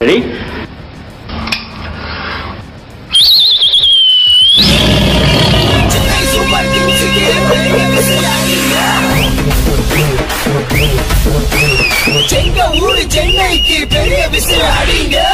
Ready? Chenga uri Chennai ki periya visil adinga.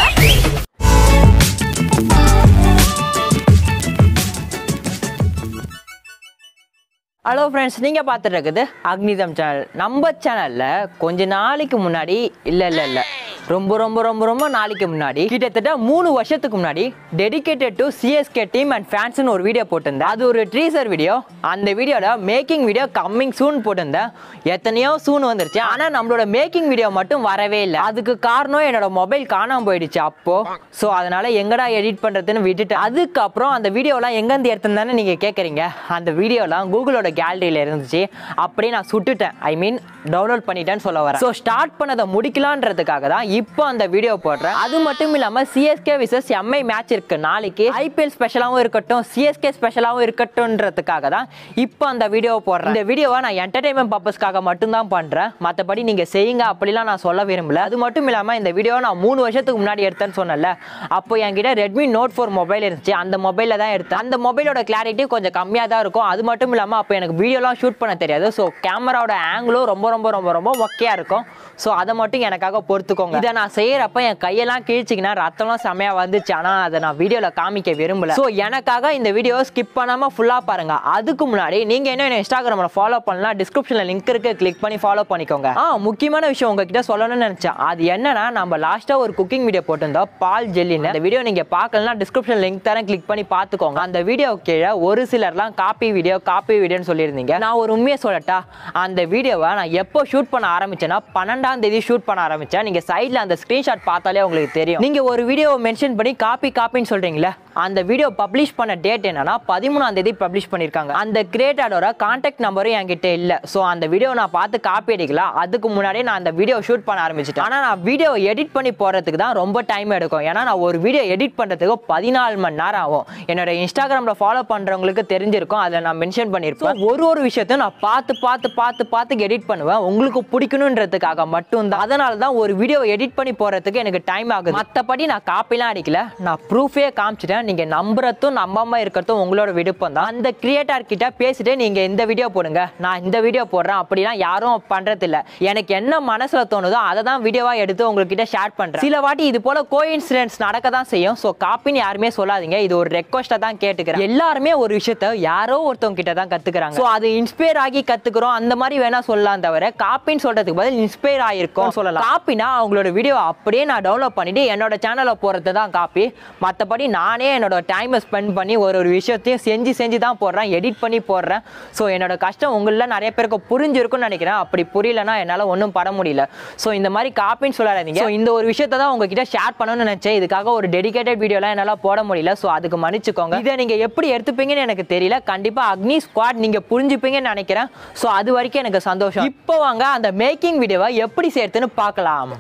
Hello friends, நீங்கள் பார்த்துட்டு இருக்குது அக்னிதம் channel. நம்ம சேனலில் கொஞ்ச நாளைக்கு முன்னாடி இல்லை ரொம்ப ரொம்ப ரொம்ப ரொம்ப நாளைக்கு முன்னாடி கிட்டத்தட்ட 3 வருஷத்துக்கு முன்னாடி dedicated to CSK team and ஃபேன்ஸ்னு ஒரு வீடியோ போட்டிருந்தேன். அது ஒரு ட்ரீசர் வீடியோ. அந்த வீடியோவில் மேக்கிங் வீடியோ கம்மிங் சூன் போட்டிருந்தேன். எத்தனையோ சூன் வந்துருச்சு, ஆனால் நம்மளோட மேக்கிங் வீடியோ மட்டும் வரவே இல்லை. அதுக்கு காரணம் என்னோட மொபைல் காணாமல் போயிடுச்சு அப்போது. ஸோ அதனால் எங்கடா எடிட் பண்ணுறதுன்னு விட்டுட்டு அதுக்கப்புறம் அந்த வீடியோலாம் எங்கேருந்து எடுத்திருந்தானு நீங்கள் கேட்குறீங்க. அந்த வீடியோலாம் கூகுளோட கேலரியில் இருந்துச்சு. அப்படியே நான் சுட்டுட்டேன், ஐ மீன் டவுன்லோட் பண்ணிட்டேன்னு சொல்ல வரேன். ஸோ ஸ்டார்ட் பண்ணதை முடிக்கலான்றதுக்காக தான் இப்போ அந்த வீடியோ போடுறேன். அது மட்டும் இல்லாமல் சிஎஸ்கே விசஸ் எம்ஐ மேட்ச் இருக்கு நாளைக்கு. ஐபிஎல் ஸ்பெஷலாகவும் இருக்கட்டும், சிஎஸ்கே ஸ்பெஷலாகவும் இருக்கட்டும்ன்றதுக்காக தான் இப்போ அந்த வீடியோ போடுறேன். இந்த வீடியோவை நான் என்டர்டைன்மெண்ட் பர்பஸ்க்காக மட்டும்தான் பண்ணுறேன். மற்றபடி நீங்கள் செய்யுங்க அப்படிலாம் நான் சொல்ல விரும்பல. அது மட்டும் இல்லாமல் இந்த வீடியோ நான் 3 வருஷத்துக்கு முன்னாடி எடுத்தேன்னு சொன்னல. அப்போ என்கிட்ட ரெட்மி நோட் 4 மொபைல் இருந்துச்சு. அந்த மொபைலில் தான் எடுத்தேன். அந்த மொபைலோட கிளாரிட்டி கொஞ்சம் கம்மியாக தான் இருக்கும். அது மட்டும் இல்லாமல் அப்போ எனக்கு வீடியோலாம் ஷூட் பண்ண தெரியாது. ஸோ கேமராவோட ஆங்கிளும் ரொம்ப ரொம்ப ரொம்ப ரொம்ப மொக்கையாக இருக்கும். ஸோ அதை மட்டும் எனக்காக பொறுத்துக்கோங்க. இதை நான் செய்யறப்ப என் கையெல்லாம் கிழிச்சிக்கினா ரத்தம்லாம் செம்மையா வந்துச்சு. ஆனால் அதை நான் வீடியோவில் காமிக்க விரும்பல. ஸோ எனக்காக இந்த வீடியோ ஸ்கிப் பண்ணாமல் ஃபுல்லாக பாருங்க. அதுக்கு முன்னாடி நீங்கள் என்ன இன்ஸ்டாகிராமில் ஃபாலோ பண்ணலாம், டிஸ்கிரிப்ஷனில் லிங்க் இருக்கு, கிளிக் பண்ணி ஃபாலோ பண்ணிக்கோங்க. முக்கியமான விஷயம் உங்ககிட்ட சொல்லணும்னு நினச்சேன். அது என்னன்னா, நம்ம லாஸ்ட்டாக ஒரு குக்கிங் வீடியோ போட்டிருந்தோம், பால் ஜெல்லின்னு. அந்த வீடியோ நீங்கள் பார்க்கலன்னா டிஸ்கிரிப்ஷன் லிங்க் தரேன், கிளிக் பண்ணி பார்த்துக்கோங்க. அந்த வீடியோ கீழே ஒரு சிலர்லாம் காப்பி வீடியோன்னு சொல்லியிருந்தீங்க. நான் ஒரு உண்மையை சொல்லட்டா, அந்த வீடியோவை நான் எப்போ ஷூட் பண்ண ஆரம்பிச்சேன்னா 12ஆம் தேதி ஷூட் பண்ண ஆரம்பிச்சேன். நீங்கள் சைடில் அந்த ஸ்க்ரீன்ஷாட் பார்த்தாலே உங்களுக்கு தெரியும். நீங்க ஒரு வீடியோவை மென்ஷன் பண்ணி காப்பின்னு சொல்றீங்களா, அந்த வீடியோ பப்ளிஷ் பண்ண டேட் என்னன்னா 13ஆம் தேதி பப்ளிஷ் பண்ணிருக்காங்க. அந்த கிரியேட்டரோட கான்டாக்ட் நம்பரும் என்கிட்ட இல்ல. சோ அந்த வீடியோ நான் பார்த்து காப்பி அடிக்கலாம். அதுக்கு முன்னாடியே நான் அந்த வீடியோ ஷூட் பண்ண ஆரம்பிச்சிட்டேன். ஆனா நான் வீடியோ எடிட் பண்ணி போறதுக்கு தான் ரொம்ப டைம் எடுக்கும். ஏன்னா நான் ஒரு வீடியோ எடிட் பண்றதுக்கு 14 மணி நேரம் ஆகும். என்னோட இன்ஸ்டாகிராம்ல ஃபாலோ பண்றவங்களுக்கு தெரிஞ்சிருக்கும், அதை நான் மென்ஷன் பண்ணிருப்பேன். ஒரு விஷயத்தையும் நான் பார்த்து எடிட் பண்ணுவேன், உங்களுக்கு பிடிக்கணுன்றதுக்காக மட்டும் தான். அதனால தான் ஒரு வீடியோ எடிட் பண்ணி போறதுக்கு எனக்கு டைம் ஆகுது. மற்றபடி நான் காப்பிலாம் அடிக்கல, நான் ப்ரூஃபே காமிச்சிட்டேன். நீங்க நம்புறதும் நம்பாம இருக்கிறதும் உங்களோட விருப்பம் தான். அந்த கிரியேட்டர் கிட்ட பேசிட்டு நீங்க இந்த வீடியோ போடுங்க, நான் இந்த வீடியோ போடுறேன் அப்படிலாம் யாரும் பண்றது இல்ல. எனக்கு என்ன மனசுல தோணுதோ அதை தான் வீடியோவா எடுத்து உங்ககிட்ட ஷேர் பண்றேன். சில வாட்டி இது போல கோஇன்சிடென்ட்ஸ் நடக்க தான் செய்யும். ஸோ காப்பின்னு யாருமே சொல்லாதீங்க, இது ஒரு ரெக்வஸ்டா தான் கேட்டுக்கிறேன். எல்லாருமே ஒரு விஷயத்த யாரோ ஒருத்தவங்க கிட்ட தான் கத்துக்கிறாங்க. ஸோ அது இன்ஸ்பயர் ஆகி கத்துக்கிறோம் அந்த மாதிரி வேணா சொல்லலாம், தவிர காப்பின்னு சொல்றதுக்கு பதில் இன்ஸ்பயர் ஆகிருக்கும் சொல்லலாம். காப்பினா அவங்களோட வீடியோ அப்படியே நான் டவுன்லோட் பண்ணிட்டு என்னோட சேனல்ல போறது தான் காப்பி. மற்றபடி நானே என்னோட டைமை ஸ்பெண்ட் பண்ணி ஒரு விஷயத்தையும் செஞ்சு தான் போடுறேன், எடிட் பண்ணி போடுறேன். ஸோ என்னோட கஷ்டம் உங்களில் நிறைய பேருக்கு புரிஞ்சிருக்குன்னு நினைக்கிறேன். அப்படி புரியலன்னா என்னால் ஒன்றும் பட முடியல. ஸோ இந்த மாதிரி காப்பின்னு சொல்லாதீங்க. ஸோ இந்த ஒரு விஷயத்தை தான் உங்ககிட்ட ஷேர் பண்ணணும்னு நினைச்சேன். இதுக்காக ஒரு டெடிகேட்டட் வீடியோலாம் என்னால் போட முடியல. ஸோ அதுக்கு மன்னிச்சுக்கோங்க. இதை நீங்கள் எப்படி எடுத்துப்பீங்கன்னு எனக்கு தெரியல. கண்டிப்பாக அக்னி ஸ்குவாட் நீங்கள் புரிஞ்சுப்பீங்கன்னு நினைக்கிறேன். ஸோ அது வரைக்கும் எனக்கு சந்தோஷம். இப்போ வாங்க அந்த மேக்கிங் வீடியோவை எப்படி சேர்த்துன்னு பார்க்கலாம்.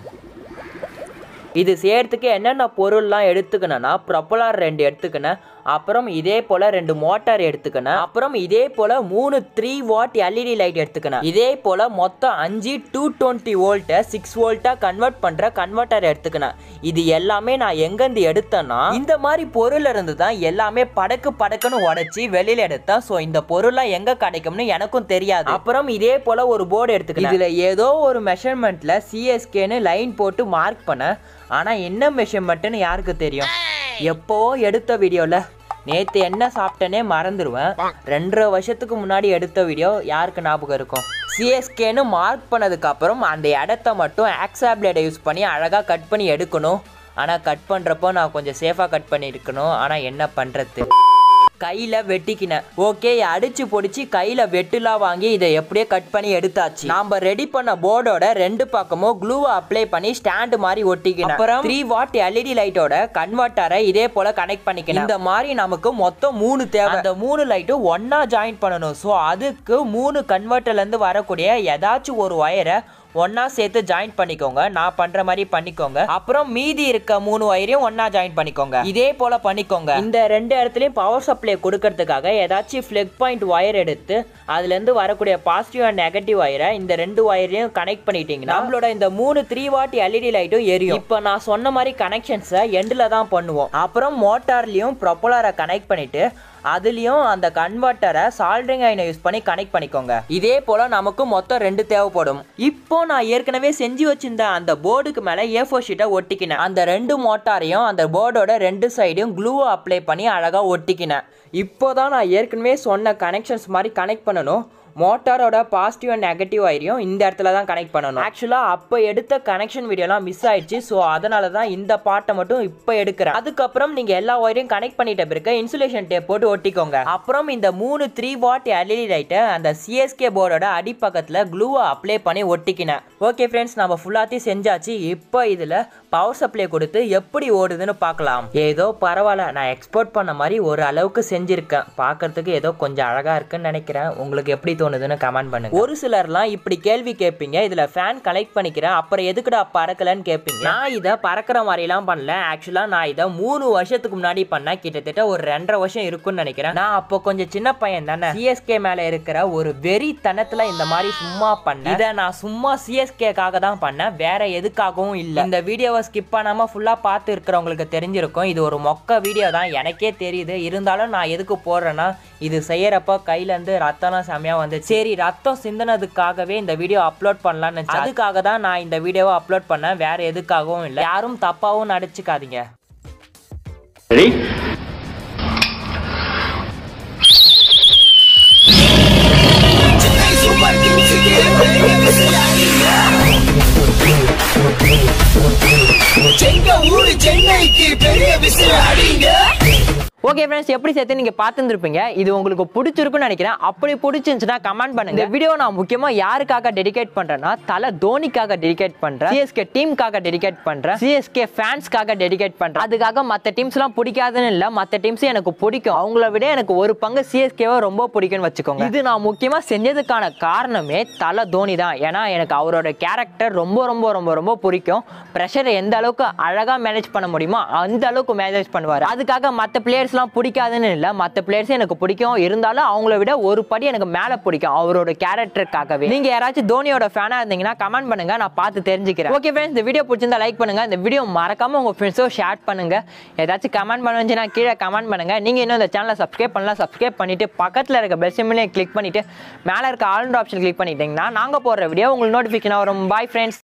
இது செய்யறதுக்கு என்னென்ன பொருள்லாம் எடுத்துக்கணும்னா, ப்ரொப்பலர் 2 எடுத்துக்கணும், அப்புறம் இதே போல் 2 மோட்டார் எடுத்துக்கணும், அப்புறம் இதே போல் 3 3 வாட் எல்இடி லைட் எடுத்துக்கணும், இதே போல் மொத்தம் 5 220 வோல்ட்டை 6 வோல்ட்டா கன்வெர்ட் பண்ணுற கன்வெர்ட்டர் எடுத்துக்கணும். இது எல்லாமே நான் எங்கேருந்து எடுத்தேன்னா, இந்த மாதிரி பொருள் இருந்து தான் எல்லாமே படக்குன்னு உடச்சி வெளியில் எடுத்தேன். ஸோ இந்த பொருள்லாம் எங்கே கிடைக்கும்னு எனக்கும் தெரியாது. அப்புறம் இதே போல் ஒரு போர்டு எடுத்துக்கணும். இதில் ஏதோ ஒரு மெஷர்மெண்ட்டில் சிஎஸ்கேன்னு லைன் போட்டு மார்க் பண்ண, ஆனால் என்ன மெஷர்மெண்ட்டுன்னு யாருக்கு தெரியும்? எப்போ எடுத்த வீடியோவில் நேற்று என்ன சாப்பிட்டேனே மறந்துடுவேன். 2.5 வருஷத்துக்கு முன்னாடி எடுத்த வீடியோ யாருக்கு ஞாபகம் இருக்கும்? சிஎஸ்கேன்னு மார்க் பண்ணதுக்கு அப்புறம் அந்த இடத்த மட்டும் ஆக்ஸா பிளேடை யூஸ் பண்ணி அழகாக கட் பண்ணி எடுக்கணும். ஆனால் கட் பண்ணுறப்போ நான் கொஞ்சம் சேஃபாக கட் பண்ணியிருக்கணும். ஆனால் என்ன பண்ணுறது, கையில் வெட்டிக்கினேன். ஓகே, அடிச்சு பொடிச்சு கையில் வெட்டுலாம் வாங்கி இதை எப்படியே கட் பண்ணி எடுத்தாச்சு. நாம ரெடி பண்ண போர்டோட 2 பக்கமும் க்ளூவை அப்ளை பண்ணி ஸ்டாண்டு மாதிரி ஒட்டிக்கினேன். அப்புறம் 3 வாட் எல்இடி லைட்டோட கன்வெர்ட்டரை இதே போல கனெக்ட் பண்ணிக்கணும். இந்த மாதிரி நமக்கு மொத்தம் 3 தேவை. அந்த 3 லைட்டும் ஒன்னா ஜாயின் பண்ணணும். ஸோ அதுக்கு 3 கன்வெர்ட்டர்லேருந்து வரக்கூடிய ஏதாச்சும் ஒரு ஒயரை ஒன்னா சேர்த்து ஜாயின் பண்ணிக்கோங்க. நான் பண்ற மாதிரி பண்ணிக்கோங்க. அப்புறம் மீதி இருக்க 3 வயரையும் ஒன்னா ஜாயின் பண்ணிக்கோங்க. இதே போல பண்ணிக்கோங்க. இந்த 2 இடத்துலயும் பவர் சப்ளை கொடுக்கறதுக்காக ஏதாச்சும் ஃபிளக் பாயிண்ட் வயர் எடுத்து அதுல இருந்து வரக்கூடிய பாசிட்டிவ் அண்ட் நெகட்டிவ் வயரை இந்த 2 வயரையும் கனெக்ட் பண்ணிட்டீங்கன்னா நம்மளோட இந்த 3 வாட் எல்இடி லைட்டும் எரியும். இப்போ நான் சொன்ன மாதிரி கனெக்ஷன்ஸை எண்டில் தான் பண்ணுவோம். அப்புறம் மோட்டார்லயும் ப்ரொப்பலரை கனெக்ட் பண்ணிட்டு அதுலயும் அந்த கன்வெர்ட்டரை சால்டரிங் அயனை யூஸ் பண்ணி கனெக்ட் பண்ணிக்கோங்க. இதே போல நமக்கு மொத்தம் 2 தேவைப்படும். இப்போ நான் ஏற்கனவே செஞ்சு வச்சிருந்த அந்த போர்டுக்கு மேல A4 ஷீட்டை ஒட்டிக்கினேன். அந்த 2 மோட்டாரையும் அந்த போர்டோட 2 சைடையும் க்ளூவை அப்ளை பண்ணி அழகா ஒட்டிக்கினேன். இப்போதான் நான் ஏற்கனவே சொன்ன கனெக்ஷன்ஸ் மாதிரி கனெக்ட் பண்ணணும். மோட்டாரோட பாசிட்டிவ் அண்ட் நெகட்டிவ் வயரையும் இந்த இடத்துல தான் கனெக்ட் பண்ணணும். ஆக்சுவலாக அப்போ எடுத்த கனெக்ஷன் வீடியோலாம் மிஸ் ஆயிடுச்சு. ஸோ அதனால தான் இந்த பார்ட்டை மட்டும் இப்போ எடுக்கிறேன். அதுக்கப்புறம் நீங்கள் எல்லா வயரையும் கனெக்ட் பண்ணிட்ட பிறகு இன்சுலேஷன் டேப் போட்டு ஒட்டிக்கோங்க. அப்புறம் இந்த 3 வாட் எல்இடி லைட்டை அந்த சிஎஸ்கே போர்டோட அடிப்பக்கத்தில் க்ளூவை அப்ளை பண்ணி ஒட்டிக்கினேன். ஓகே ஃப்ரெண்ட்ஸ், நம்ம ஃபுல்லாத்தையும் செஞ்சாச்சு. இப்போ இதில் பவர் சப்ளை கொடுத்து எப்படி ஓடுதுன்னு பார்க்கலாம். ஏதோ பரவாயில்ல, நான் எக்ஸ்போர்ட் பண்ண மாதிரி ஒரு அளவுக்கு செஞ்சுருக்கேன். பார்க்கறதுக்கு ஏதோ கொஞ்சம் அழகாக இருக்குன்னு நினைக்கிறேன். உங்களுக்கு எப்படி தோணுதுன்னு கமெண்ட் பண்ணுங்க. ஒரு சிலர்லாம் இப்படி கேள்வி கேட்பீங்க, இதுல ஃபேன் கனெக்ட் பண்ணிக்கிறேன் அப்புறம் எதுக்குடா பறக்கலன்னு கேட்பீங்க. நான் இதை பறக்கிற மாதிரிலாம் பண்ணல. ஆக்சுவலா நான் இதை 3 வருஷத்துக்கு முன்னாடி பண்ணேன். கிட்டத்தட்ட ஒரு 2.5 வருஷம் இருக்குன்னு நினைக்கிறேன். நான் அப்போ கொஞ்சம் சின்ன பையன் தானே. சிஎஸ்கே மேல இருக்கிற ஒரு வெறி தனத்துல இந்த மாதிரி சும்மா பண்ணேன். இதை நான் சும்மா சிஎஸ்கேக்காக தான் பண்ணேன், வேற எதுக்காகவும் இல்லை. இந்த வீடியோவை ஸ்கிப் பண்ணாம ஃபுல்லா பார்த்து இருக்கிறவங்களுக்கு தெரிஞ்சிருக்கும் இது ஒரு மொக்க வீடியோ தான், எனக்கே தெரியுது. இருந்தாலும் நான் எதுக்கு போடுறேன்னா இது செய்யறப்ப கையில இருந்து ரத்தம்லாம் செமையா வந்து சரி ரத்தம் சிந்தனதுக்காகவே இந்த வீடியோ அப்லோட் பண்ணலாம்னு நினைச்சேன். அதுக்காக தான் நான் இந்த வீடியோவை அப்லோட் பண்ணேன், வேற எதுக்காகவும் இல்லை. யாரும் தப்பாவும் நடிச்சுக்காதீங்க. சென்னைக்கு பெரிய விசில் அடிங்க. ஓகே ஃப்ரெண்ட்ஸ், எப்படி சேர்த்து நீங்க பார்த்துருப்பீங்க. இது உங்களுக்கு பிடிச்சிருக்குன்னு நினைக்கிறேன். அப்படி பிடிச்சிருந்துச்சுன்னா கமெண்ட் பண்ணுங்க. இந்த வீடியோ நான் முக்கியமா யாருக்காக டெடிகேட் பண்றேன்னா தல தோனிக்காக டெடிகேட் பண்றேன், சிஎஸ்கே டீமுக்காக டெடிகேட் பண்றேன், சிஎஸ்கே ஃபேன்ஸ்க்காக டெடிகேட் பண்றேன். அதுக்காக மற்ற டீம்ஸ் எல்லாம் பிடிக்காதுன்னு இல்லை, மற்ற டீம்ஸ் எனக்கு பிடிக்கும். அவங்கள விட எனக்கு ஒரு பங்கு சிஎஸ்கேவை ரொம்ப பிடிக்கும்னு வச்சுக்கோங்க. இது நான் முக்கியமா செஞ்சதுக்கான காரணமே தல தோனி தான். ஏன்னா எனக்கு அவரோட கேரக்டர் ரொம்ப ரொம்ப ரொம்ப ரொம்ப பிடிக்கும். ப்ரெஷரை எந்த அளவுக்கு அழகா மேனேஜ் பண்ண முடியுமோ அந்த அளவுக்கு மேனேஜ் பண்ணுவார். அதுக்காக மற்ற பிளேயர்ஸ் பிடிக்காதுன்னு இல்லை, மற்ற பிளேயர்ஸ் எனக்கு பிடிக்கும். இருந்தாலும் அவங்கள விட ஒரு படி எனக்கு மேல பிடிக்கும் அவரோட கேரக்டருக்காகவே. நீங்க யாராச்சும் தோனியோட ஃபேனா இருந்தீங்கன்னா கமெண்ட் பண்ணுங்க, நான் பார்த்து தெரிஞ்சுக்கிறேன். ஓகே ஃப்ரெண்ட்ஸ், இந்த வீடியோ பிடிச்சிருந்தா லைக் பண்ணுங்க. இந்த வீடியோ மறக்காம உங்க ஃப்ரெண்ட்ஸோ ஷேர் பண்ணுங்க. ஏதாச்சும் கமெண்ட் பண்ணுச்சுன்னா கீழே கமெண்ட் பண்ணுங்க. நீங்க இன்னும் இந்த சேனலை சப்ஸ்கிரைப் பண்ணலாம், சப்ஸ்கிரைப் பண்ணிட்டு பக்கத்துல இருக்க பெல் சிம்பிளையும் கிளிக் பண்ணிட்டு மேல இருக்க ஆல் ஆப்ஷன் கிளிக் பண்ணிட்டீங்கன்னா நாங்க போடுற வீடியோ உங்களுக்கு நோட்டிஃபிகேஷன் வரும். Bye friends.